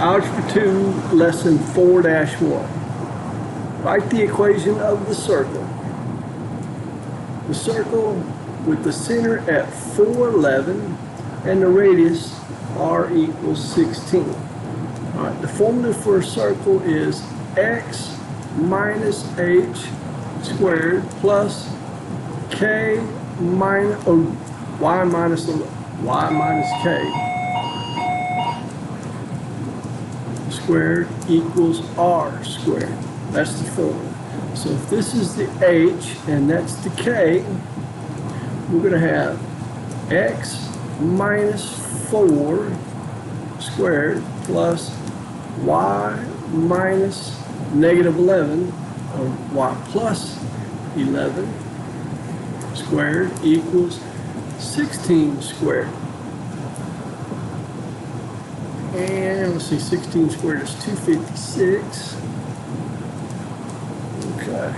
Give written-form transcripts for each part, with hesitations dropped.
Algebra 2, Lesson 4-1. Write the equation of the circle. The circle with the center at 411 and the radius r equals 16. All right, the formula for a circle is x minus h squared plus k minus y minus k squared equals r squared. That's the formula. So if this is the h and that's the k, we're going to have x minus 4 squared plus y minus negative 11, or y plus 11 squared equals 16 squared. And let's see, 16 squared is 256. Okay.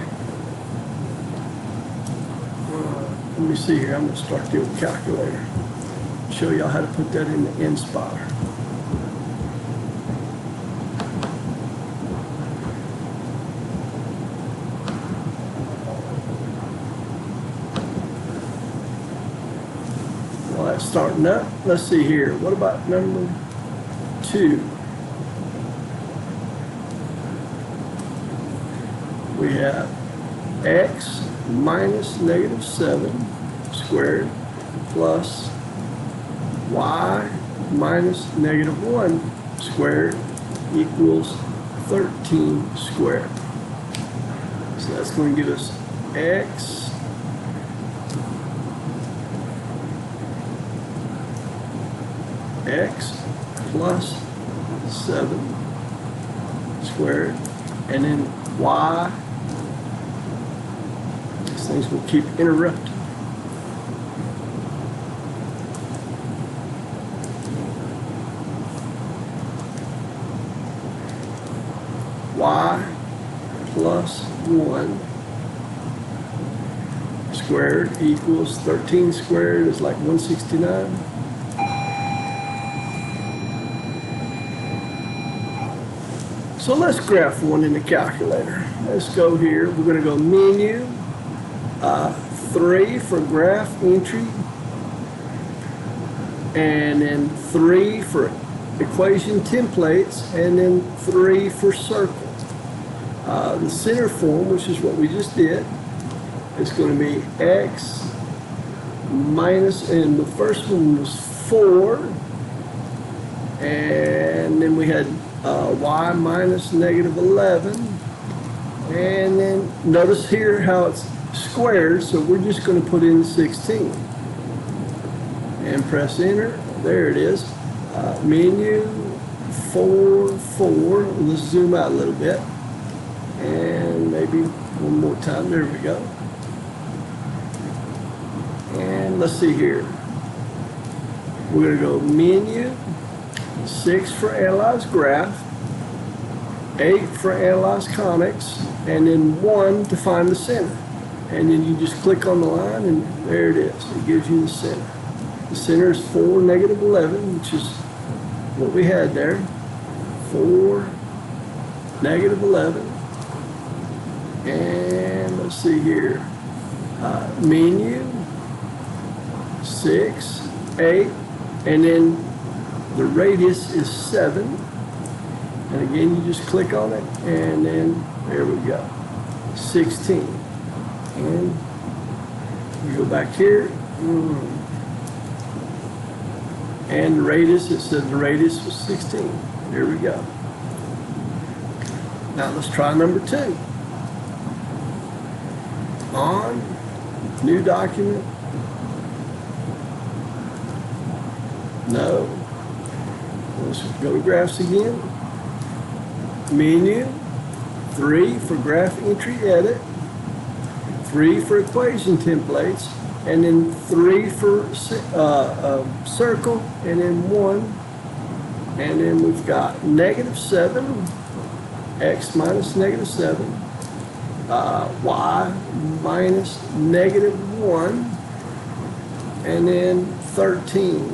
Let me see here. I'm going to start the old calculator. Show y'all how to put that in the Inspire. Well, that's starting up. Let's see here. What about number 2? We have x minus negative 7 squared plus y minus negative 1 squared equals 13 squared. So that's going to give us x plus 7 squared, and then y. These things will keep interrupting. Y plus 1 squared equals 13 squared is like 169. So let's graph one in the calculator. Let's go here. We're going to go menu, 3 for graph entry, and then 3 for equation templates, and then 3 for circle. The center form, which is what we just did, is going to be x minus, and the first one was 4, and then we had y minus negative 11, and then notice here how it's squared, so we're just going to put in 16 and press enter. There it is. Menu 4. Let's zoom out a little bit, and maybe one more time. There we go. And let's see here. We're going to go menu, 6 for analyze graph, 8 for analyze conics, and then 1 to find the center. And then you just click on the line, and there it is. It gives you the center. The center is 4, negative 11, which is what we had there. 4, negative 11. And let's see here. Menu, 6, 8, and then the radius is 7, and again you just click on it, and then there we go, 16, and you go back here, and the radius, it said the radius was 16. There we go. Now let's try number 2. On new document. No. Let's go to graphs again. Menu, 3 for graph entry edit, 3 for equation templates, and then 3 for circle, and then 1, and then we've got negative 7, x minus negative 7, y minus negative 1, and then 13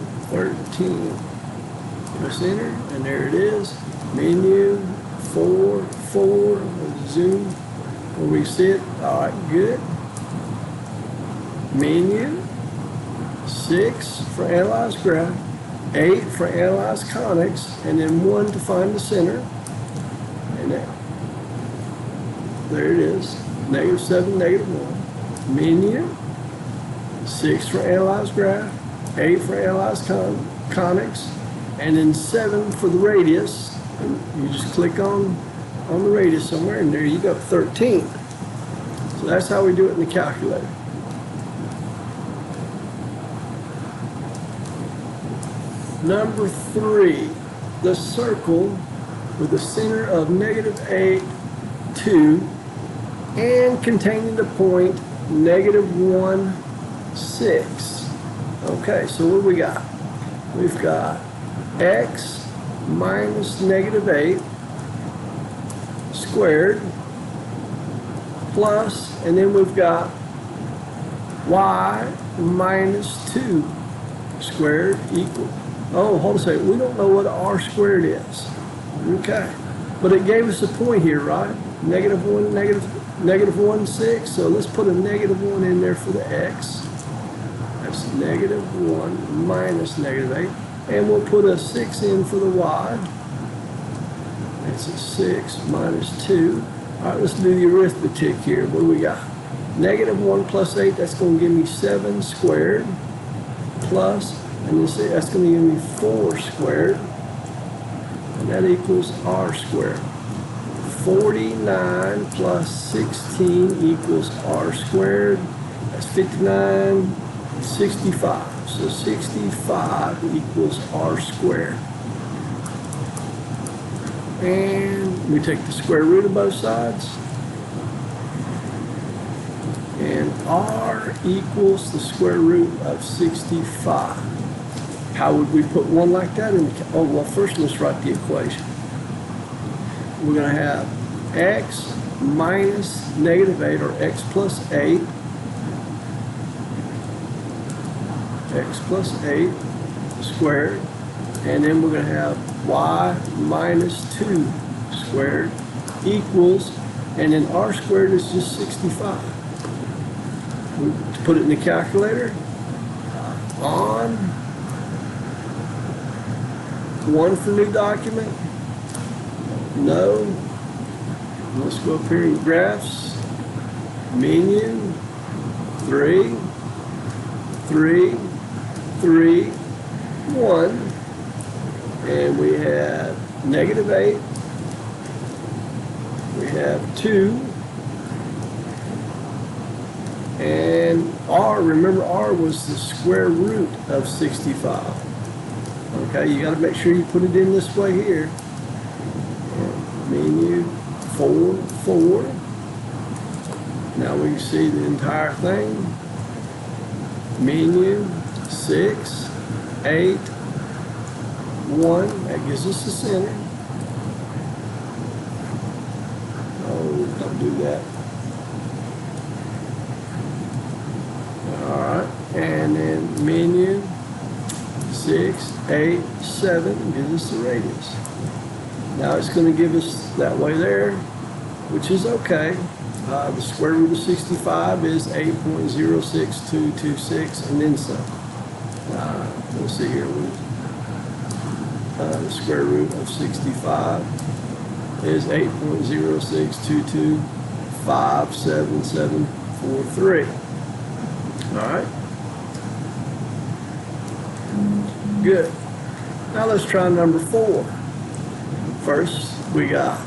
Press enter, and there it is. Menu, 4, 4, zoom, where we sit. All right, good. Menu, 6 for analyze graph, 8 for analyze conics, and then 1 to find the center. And there it is, -7, -1. Menu, 6 for analyze graph, 8 for analyze conics, and then 7 for the radius. And you just click on the radius somewhere, and there you go, 13. So that's how we do it in the calculator. Number 3, the circle with a center of -8, 2, and containing the point -1, 6. Okay, so what do we got? We've got x minus -8 squared plus, and then we've got y minus 2 squared equal. Oh, hold on a second. We don't know what r squared is. Okay. But it gave us a point here, right? -1, -1, 6. So let's put a -1 in there for the x. That's -1 minus -8. And we'll put a 6 in for the y. That's a 6 minus 2. All right, let's do the arithmetic here. What do we got? -1 plus 8, that's going to give me 7 squared plus, and you see that's going to give me 4 squared, and that equals r squared. 49 plus 16 equals r squared. That's 59, 65. So 65 equals r squared. And we take the square root of both sides. And r equals the square root of 65. How would we put one like that in? Oh, well, first let's write the equation. We're going to have x minus -8, or x plus 8. X plus 8 squared. And then we're going to have y minus 2 squared equals, and then r squared is just 65. We put it in the calculator. On 1 for new document. No. Let's go up here in graphs. Menu. 3, 3, 3, 1. And we have -8. We have 2. And r, remember r was the square root of 65. Okay, you got to make sure you put it in this way here. Menu 4, 4. Now we can see the entire thing. Menu 6, 8, 1. That gives us the center. Oh, don't do that. Alright, and then menu 6, 8, 7 gives us the radius. Now it's going to give us that way there, which is okay. The square root of 65 is 8.06226, and then some. Let's see here. The square root of 65 is 8.062257743. All right. Good. Now let's try number 4. First, we got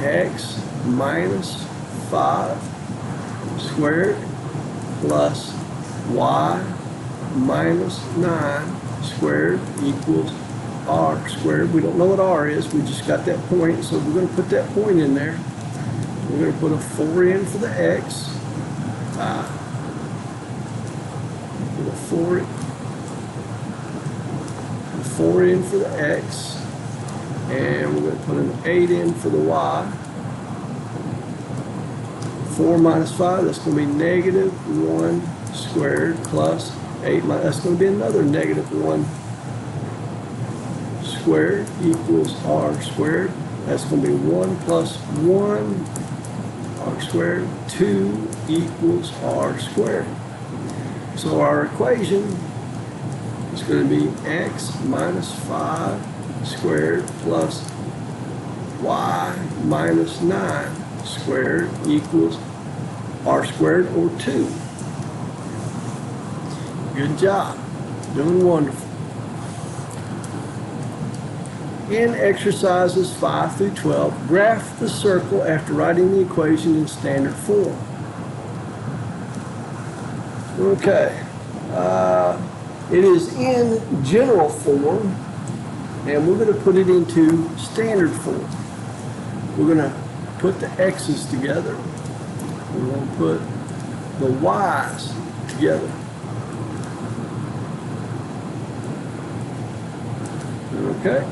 x minus 5 squared plus y minus 9 squared equals r squared. We don't know what r is. We just got that point, so we're going to put that point in there. We're going to put a 4 in for the x. Put a 4 in for the x, and we're going to put an 8 in for the y. 4 minus 5, that's going to be -1 squared plus 8 minus, that's going to be another -1 squared equals r squared. That's going to be 1 plus 1 r squared. 2 equals r squared. So our equation is going to be x minus 5 squared plus y minus 9 squared equals r squared, or 2. Good job. Doing wonderful. In exercises 5 through 12, graph the circle after writing the equation in standard form. Okay. It is in general form, and we're going to put it into standard form. We're going to put the x's together. We're going to put the y's together. Okay?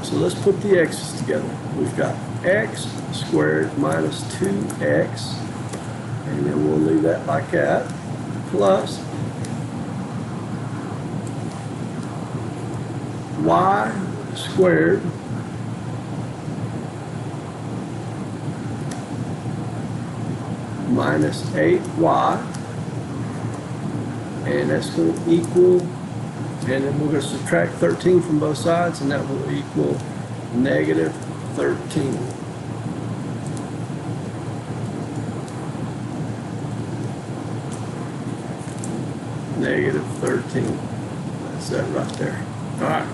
So let's put the x's together. We've got x squared minus 2x, and then we'll leave that like that, plus y squared minus 8y, and that's going to equal, and then we're going to subtract 13 from both sides, and that will equal negative 13. Negative 13. That's that right there. All right.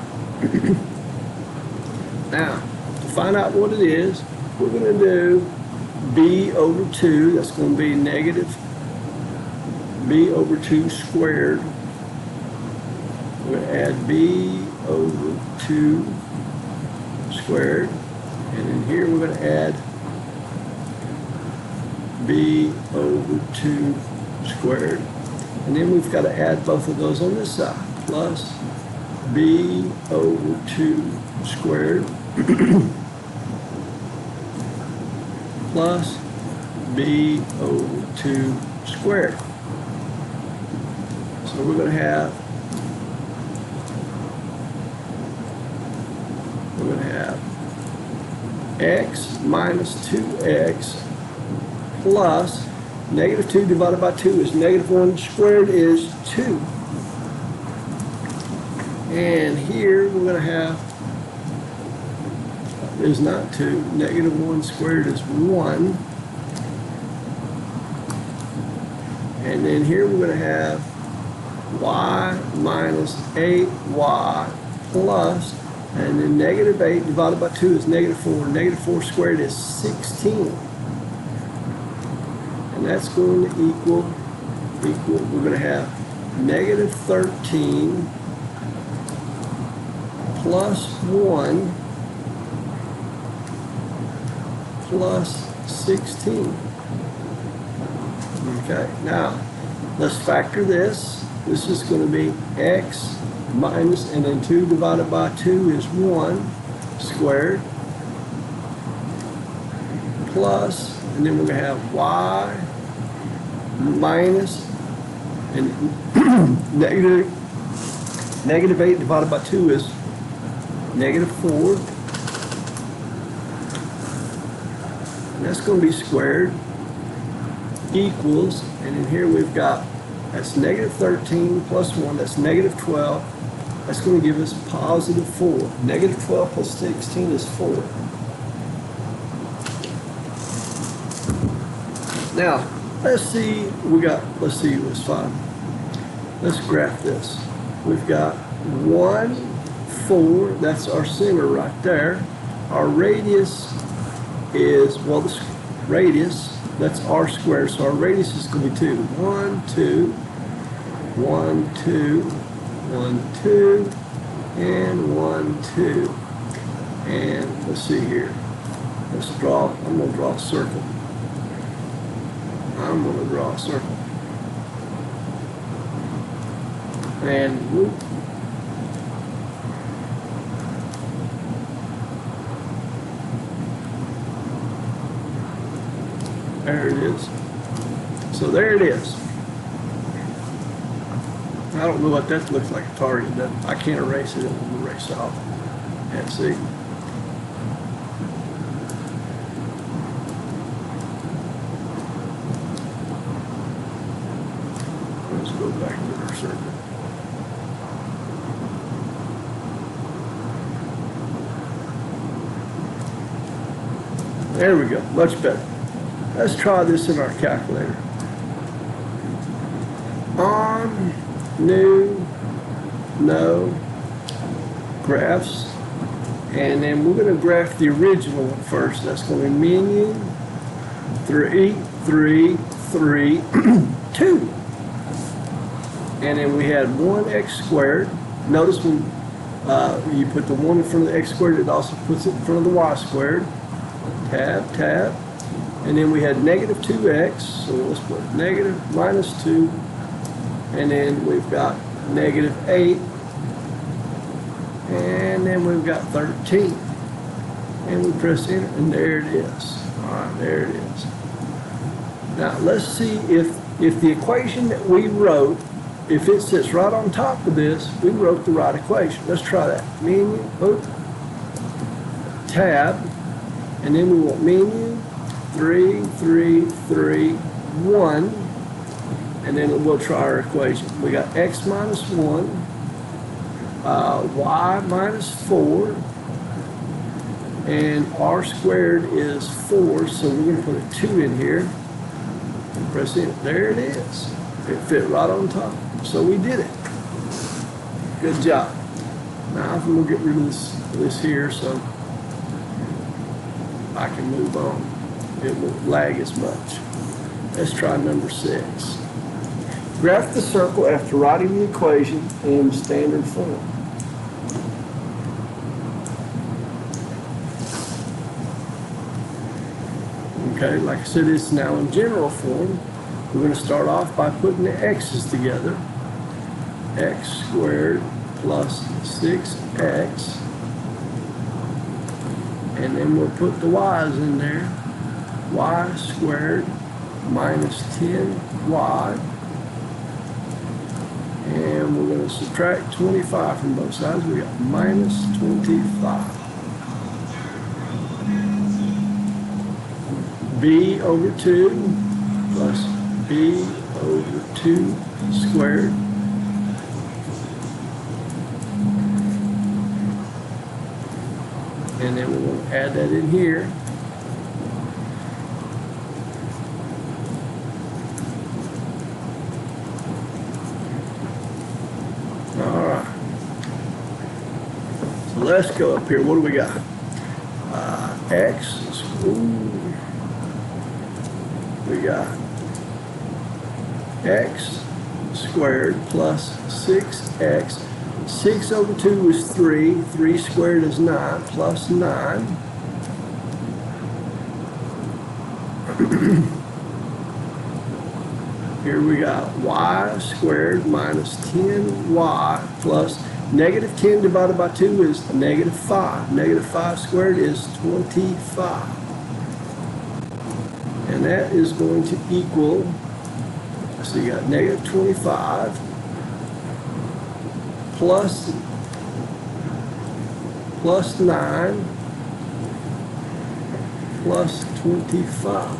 Now, to find out what it is, we're going to do b over 2. That's going to be negative b over 2 squared. We're going to add b over 2 squared. And then here we're going to add b over 2 squared. And then we've got to add both of those on this side. Plus b over 2 squared plus b over 2 squared. So we're going to have x minus 2x plus negative 2 divided by 2 is negative 1 squared is 2. And here we're going to have is not 2. Negative 1 squared is 1. And then here we're going to have y minus 8y plus, and then negative 8 divided by 2 is negative 4. Negative 4 squared is 16. And that's going to equal, we're going to have negative 13 plus 1 plus 16. Okay, now let's factor this. This is going to be x minus, and then 2 divided by 2 is 1 squared plus, and then we're going to have y minus, and negative 8 divided by 2 is negative 4. And that's going to be squared equals, and in here we've got, that's negative 13 plus 1, that's negative 12. That's going to give us positive 4. Negative 12 plus 16 is 4. Now, let's see what's fine. Let's graph this. We've got 1, 4, that's our center right there. Our radius is, well, this radius, that's r squared, so our radius is going to be 2. 1, 2, 1, 2, 1, 2, and 1, 2. And let's see here. Let's draw, I'm going to draw a circle. I'm going to draw a circle. And whoop. There it is. So there it is. I don't know what that looks like a target. I can't erase it. It will erase off. And see. Let's go back to our circle. There we go, much better. Let's try this in our calculator. On, new, no, graphs, and then we're going to graph the original one first. That's going to be menu, 3, 3, 3, 2. And then we had 1x squared. Notice when you put the 1 in front of the x squared, it also puts it in front of the y squared. Tab, tab. And then we had negative 2x, so let's put negative minus 2. And then we've got negative 8. And then we've got 13. And we press enter, and there it is. All right, there it is. Now let's see if the equation that we wrote, if it sits right on top of this, we wrote the right equation. Let's try that. Menu, tab, and then we want menu, 3, 3, 3, 1, and then we'll try our equation. We got x minus 1, y minus 4, and r squared is 4, so we're going to put a 2 in here. And press it. There it is. It fit right on top. So we did it. Good job. Now I'm going to get rid of this here so I can move on. It won't lag as much. Let's try number 6. Graph the circle after writing the equation in standard form. Okay, like I said, it's now in general form. We're going to start off by putting the x's together. X squared plus 6x. And then we'll put the y's in there. Y squared minus 10y. And we're going to subtract 25 from both sides. We got minus 25. B over 2 plus B over 2 squared. And then we're going to add that in here. All right. So let's go up here. What do we got? X. We got x squared plus 6x. 6 over 2 is 3. 3 squared is 9 plus 9. Here we got y squared minus 10y plus negative 10 divided by 2 is negative 5. Negative 5 squared is 25. And that is going to equal, so you got negative 25 plus 9 plus 25.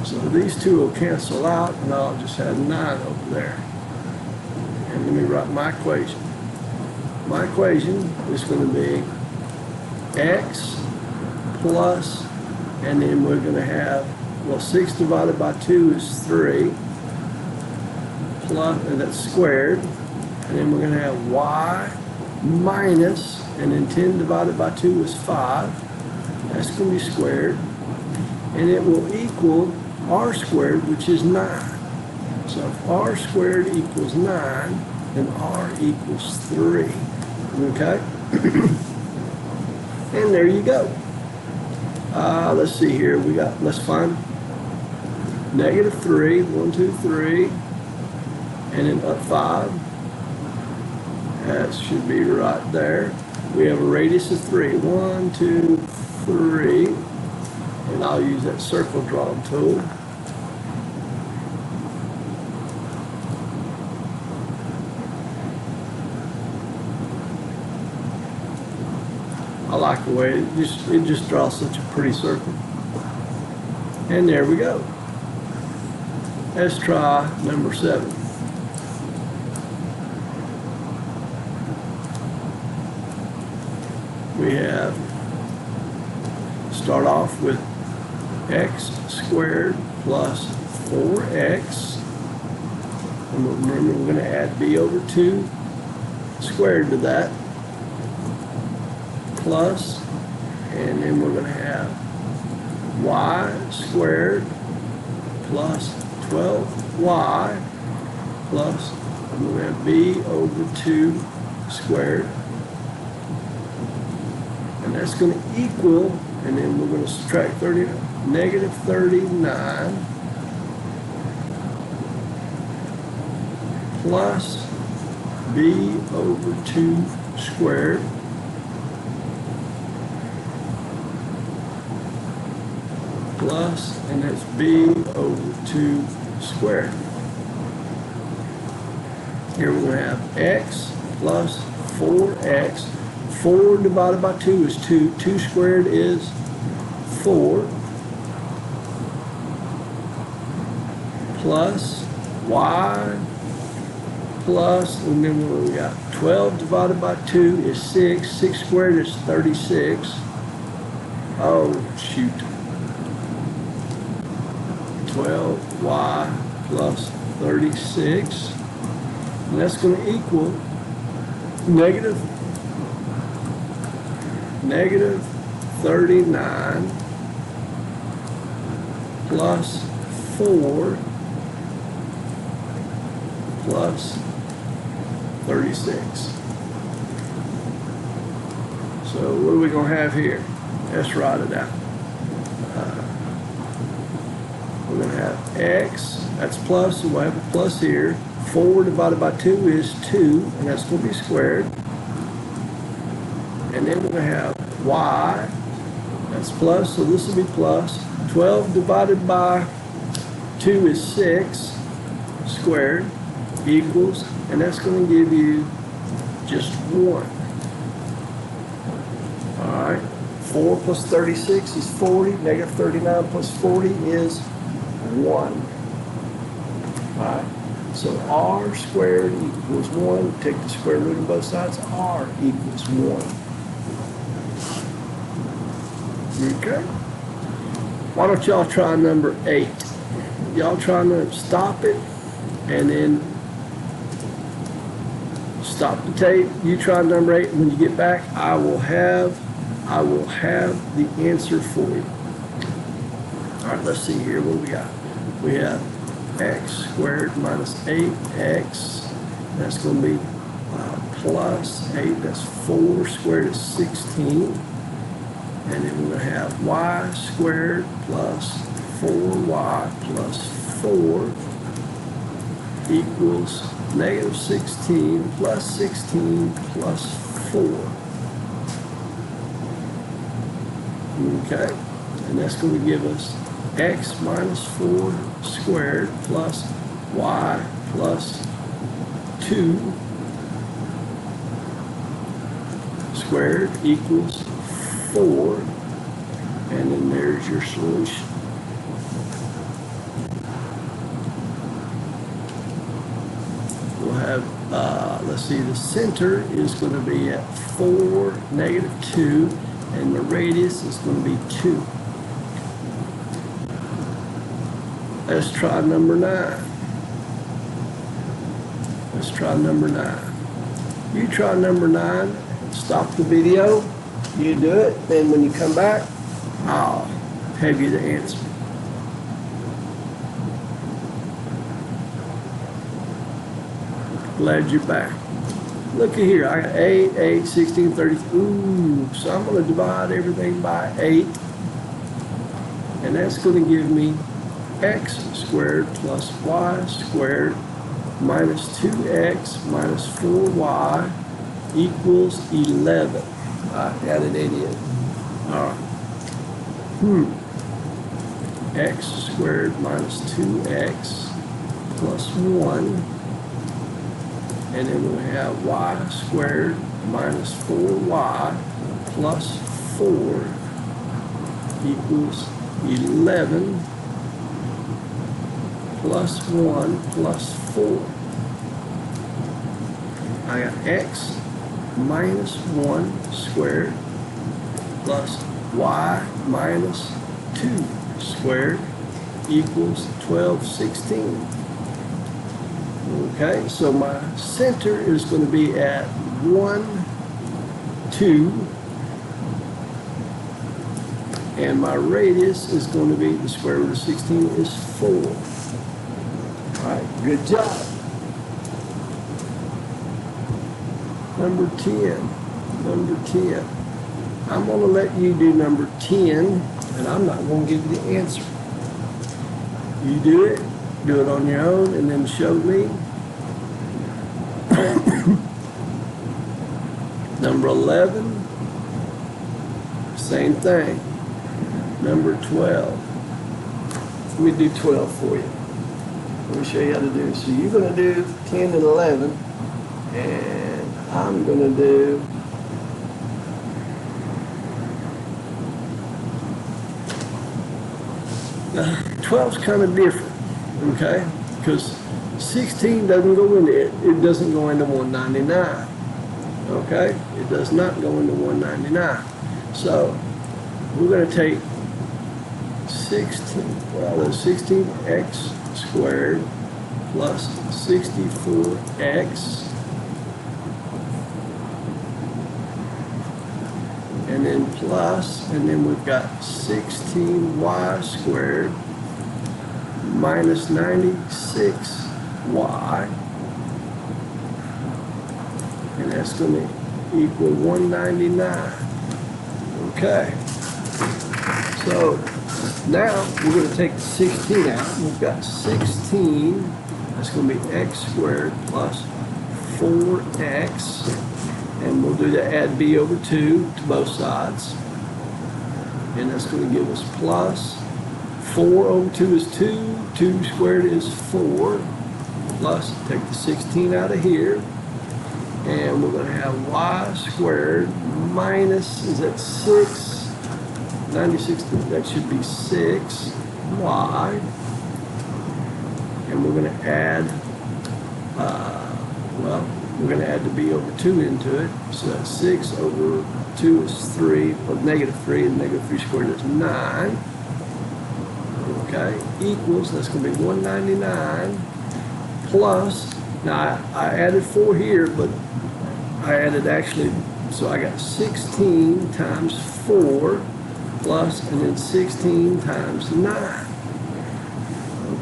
So these two will cancel out, and I'll just have 9 over there. And let me write my equation. My equation is going to be x plus, and then we're going to have, well, 6 divided by 2 is 3, plus, and that's squared. And then we're going to have y minus, and then 10 divided by 2 is 5. That's going to be squared. And it will equal r squared, which is 9. So if r squared equals 9, then r equals 3. Okay? And there you go. Let's see here. We got, let's find negative 3. 1, 2, 3. And then up 5. That should be right there. We have a radius of 3. 1, 2, 3. And I'll use that circle drawing tool. I like the way it just draws such a pretty circle. And there we go. Let's try number 7. We have, start off with x squared plus 4x. And remember, we're going to add b over 2 squared to that, plus, and then we're going to have y squared plus 12y plus, and we're going to have b over 2 squared. And that's going to equal, and then we're going to subtract negative 39 plus b over 2 squared plus, and that's b over 2 squared. Here we're going to have x plus 4x. 4 divided by 2 is 2. 2 squared is 4. Plus y plus, and then what we got? 12 divided by 2 is 6. 6 squared is 36. Oh, shoot. 12y plus 36. And that's going to equal negative 39 plus 4 plus 36. So what are we going to have here? Let's write it out. We're going to have x, that's plus, so we'll have a plus here. 4 divided by 2 is 2, and that's going to be squared. And then we're going to have y, that's plus, so this will be plus. 12 divided by 2 is 6 squared equals, and that's going to give you just 1. All right, 4 plus 36 is 40, negative 39 plus 40 is 1. All right, so r squared equals 1. Take the square root of both sides, r equals 1. Okay. Why don't y'all try number 8? Y'all try to stop it and then stop the tape. You try number 8. When you get back, I will have the answer for you. All right, let's see here what we got. We have x squared minus 8x. That's going to be plus 8. That's 4 squared is 16. And then we're going to have y squared plus 4y plus 4 equals negative 16 plus 16 plus 4. Okay, and that's going to give us x minus 4 squared plus y plus 2 squared equals 4, and then there's your solution. We'll have, let's see, the center is going to be at 4, negative 2, and the radius is going to be 2. Let's try number 9. Let's try number 9. You try number 9, stop the video. You do it, then when you come back, I'll have you the answer. Glad you're back. Look at here, I got 8, 8, 16, 30. Ooh, so I'm going to divide everything by 8. And that's going to give me x squared plus y squared minus 2x minus 4y equals 11. I added 8 in. All right. X squared minus 2x plus 1. And then we have y squared minus 4y plus 4 equals 11 plus 1 plus 4. I got x minus 1 squared plus y minus 2 squared equals 1216. Okay, so my center is going to be at 1, 2, and my radius is going to be, the square root of 16 is 4. All right, good job. Number 10. Number 10. I'm going to let you do number 10, and I'm not going to give you the answer. You do it on your own, and then show me. Number 11, same thing. Number 12. Let me do 12 for you. Let me show you how to do it. So you're going to do 10 and 11, and I'm going to do 12's kind of different, okay? Because 16 doesn't go into it. It doesn't go into 199, okay? It does not go into 199. So we're going to take 16x squared plus 64x, and then plus, and then we've got 16y squared minus 96y, and that's going to equal 199. Okay, so now we're going to take the 16 out. We've got 16, that's going to be x squared plus 4x, and we'll do the add b over 2 to both sides, and that's going to give us plus 4 over 2 is 2, 2 squared is 4, plus, take the 16 out of here, and we're going to have y squared minus, is that 6? 96, that should be 6y, and we're going to add, we're going to add the b over 2 into it, so that's 6 over 2 is 3, plus negative 3, and negative 3 squared is 9. Okay, equals, that's going to be 199 plus, now I added 4 here, but I added actually, so I got 16 times 4 plus, and then 16 times 9.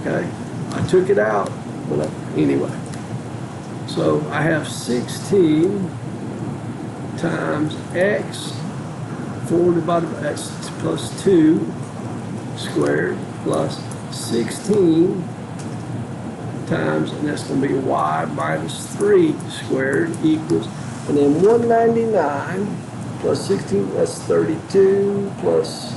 Okay, I took it out, but anyway. So I have 16 times x, 4 divided by x plus 2 squared, plus 16 times, and that's going to be y minus 3 squared equals, and then 199 plus 16, that's 32, plus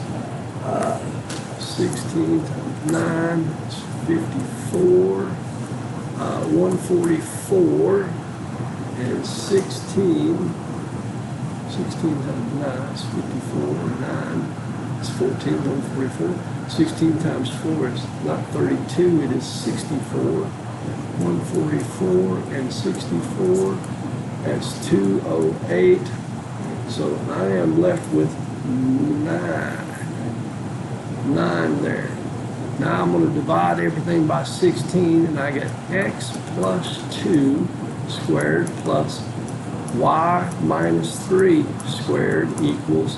16 times 9, that's 54, 144, and 16 times 9 is 54, 9 is 14, 144. 16 times 4 is not 32, it is 64. 144 and 64, that's 208. So I am left with 9 there. Now I'm going to divide everything by 16, and I get x plus 2 squared plus y minus 3 squared equals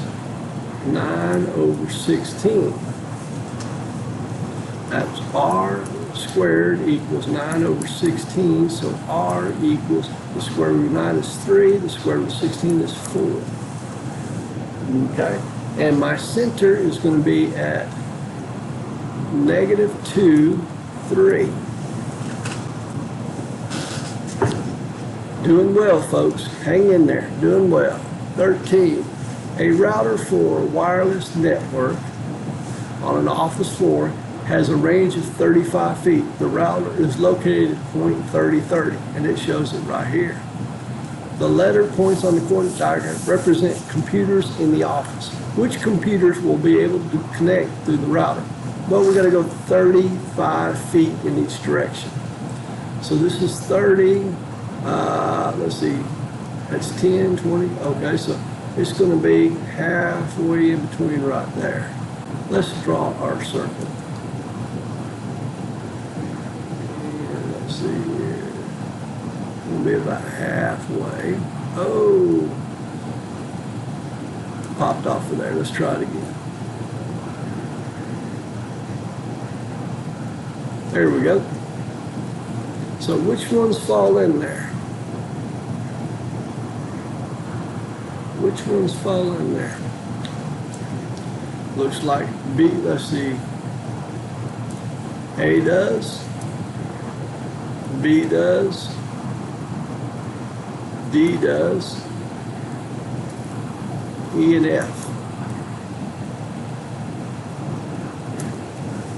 9 over 16. That's r squared equals 9 over 16, so r equals, the square root of 9 is 3, the square root of 16 is 4. Okay, and my center is going to be at -2, 3. Doing well, folks. Hang in there. Doing well. 13. A router for a wireless network on an office floor has a range of 35 feet. The router is located at point 3030, and it shows it right here. The letter points on the coordinate diagram represent computers in the office. Which computers will be able to connect through the router? Well, we got to go 35 feet in each direction. So this is 30, let's see, that's 10, 20, okay, so it's going to be halfway in between right there. Let's draw our circle. And let's see here. It'll be about halfway. Oh, popped off of there. Let's try it again. There we go. So which ones fall in there? Which ones fall in there? Looks like B, let's see. A does. B does. D does. E and F.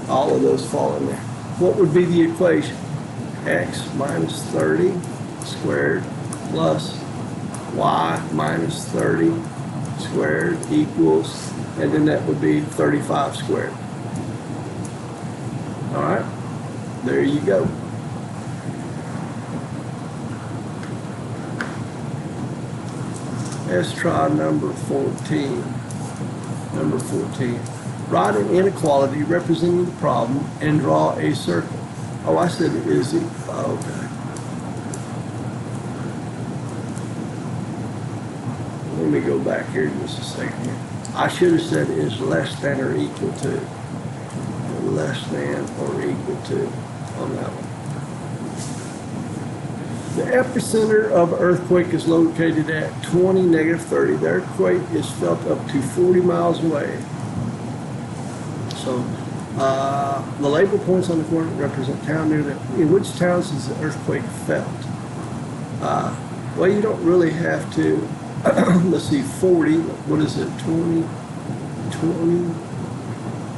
All of those fall in there. What would be the equation? X minus 30 squared plus y minus 30 squared equals, and then that would be 35 squared. All right, there you go. Let's try number 14. Number 14. Write an inequality representing the problem and draw a circle. Oh, I said it is. Okay. Let me go back here just a second here. I should have said is less than or equal to. Less than or equal to on that one. The epicenter of earthquake is located at 20, -30. The earthquake is felt up to 40 miles away. So the label points on the coordinate represent town near that. In which towns is the earthquake felt? Well, you don't really have to. Let's see, 40. What is it? 20,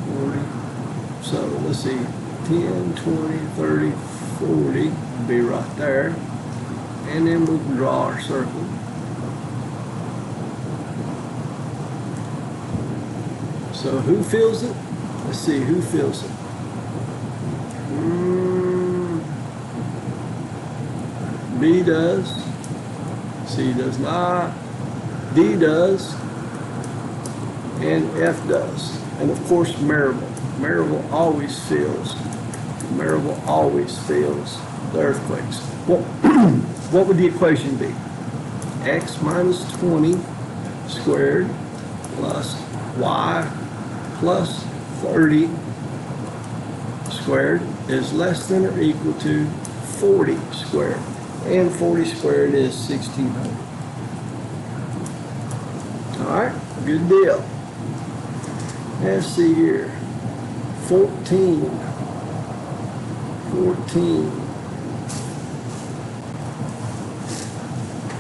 40. So let's see, 10, 20, 30, 40 would be right there. And then we can draw our circle. So who fills it? Let's see, who fills it? B does. C does not. D does. And F does. And of course, Maribel. Maribel always fills. Maribel always fills the earthquakes. Well, what would the equation be? X minus 20 squared plus y plus 30 squared is less than or equal to 40 squared. And 40 squared is 1600. All right, good deal. Let's see here. 14.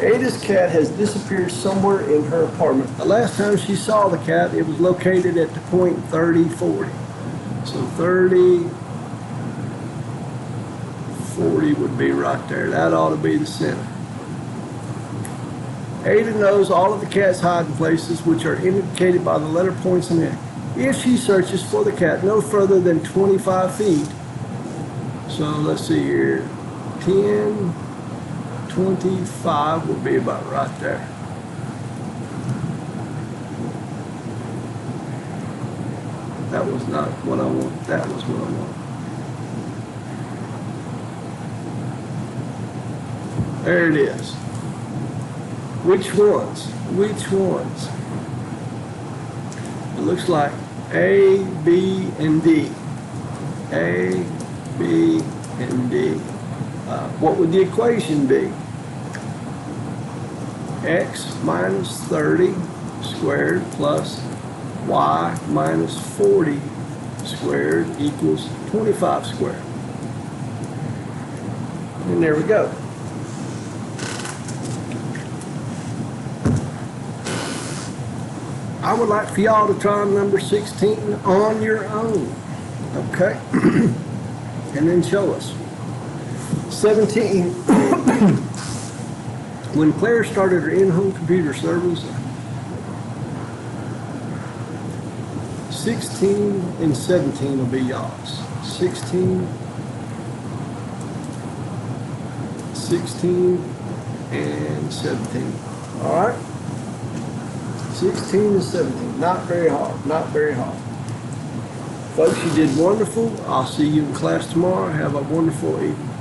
Ada's cat has disappeared somewhere in her apartment. The last time she saw the cat, it was located at the point 30, 40. So 30, 40 would be right there. That ought to be the center. Ada knows all of the cat's hiding places, which are indicated by the letter points in it. If she searches for the cat no further than 25 feet, so let's see here, 10, 25 would be about right there. That was not what I want. That was what I want. There it is. Which ones? Which ones? It looks like A, B, and D. A, B, and D. What would the equation be? X minus 30 squared plus y minus 40 squared equals 25 squared. And there we go. I would like for y'all to try number 16 on your own, okay? And then show us. 17 When Claire started her in-home computer service, 16 and 17 will be y'all's. 16 and 17. All right? 16 and 17. Not very hard. Not very hard. Folks, you did wonderful. I'll see you in class tomorrow. Have a wonderful evening.